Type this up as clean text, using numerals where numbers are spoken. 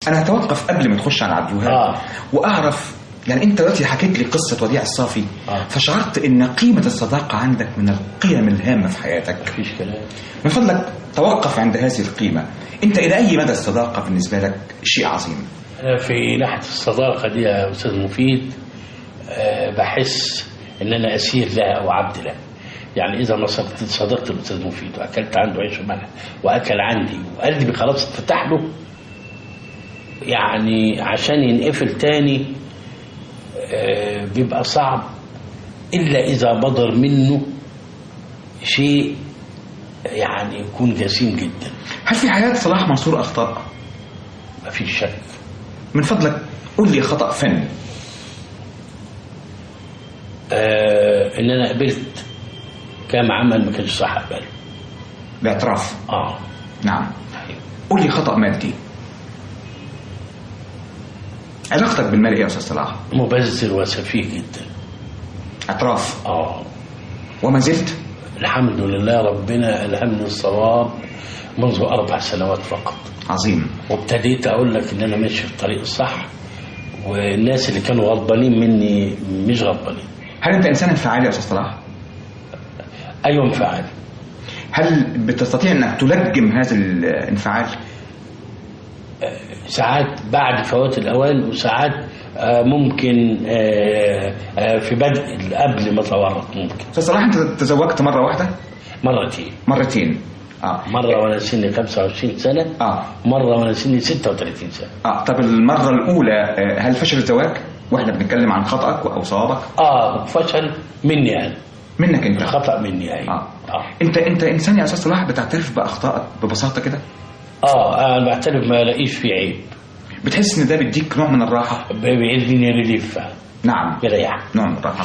انا هتوقف قبل ما تخش على عبد الوهاب واعرف، يعني انت دلوقتي حكيت لي قصه وديع الصافي فشعرت ان قيمه الصداقه عندك من القيم الهامه في حياتك. مفيش كلام. من فضلك توقف عند هذه القيمه. انت الى اي مدى الصداقه بالنسبه لك شيء عظيم؟ في ناحيه الصداقه دي يا استاذ مفيد بحس ان انا اسير لها او عبد لها. يعني اذا ما صدقت الاستاذ مفيد واكلت عنده عيش وملح واكل عندي وقلبي خلاص اتفتح له، يعني عشان ينقفل تاني بيبقى صعب الا اذا بدر منه شيء يعني يكون جسيم جدا. هل في حياه صلاح منصور اخطاء؟ ما فيش شك. من فضلك قول لي خطأ فني. ان انا قبلت كام عمل ما كانش صح اقبله. باعتراف. نعم. أيوه. قول لي خطأ مادي. علاقتك بالمال ايه يا استاذ صلاح؟ مبذر وسفيه جدا. اعتراف. وما زلت؟ الحمد لله ربنا ألهمني الصواب منذ 4 سنوات فقط. عظيم. وابتديت اقول لك ان انا ماشي في الطريق الصح، والناس اللي كانوا غضبانين مني مش غضبانين. هل انت انسان انفعالي يا استاذ صلاح؟ ايوه انفعالي. هل بتستطيع انك تلجم هذا الانفعال؟ ساعات بعد فوات الاوان، وساعات ممكن في بدء قبل ما اتورط ممكن. استاذ صلاح انت تزوجت مره واحده؟ مرتين. مرة وانا سني 25 سنة. مرة وانا سني 36 سنة. طب المرة الأولى هل فشل الزواج؟ واحنا بنتكلم عن خطأك أو صوابك؟ فشل مني أنا. منك أنت؟ خطأ مني أيوة. أنت إنسان يا أستاذ صلاح بتعترف بأخطائك ببساطة كده؟ أنا بعترف ما الاقيش فيه عيب. بتحس إن ده بيديك نوع من الراحة؟ بيديني ريليف. نعم. بريح. نوع من الراحة.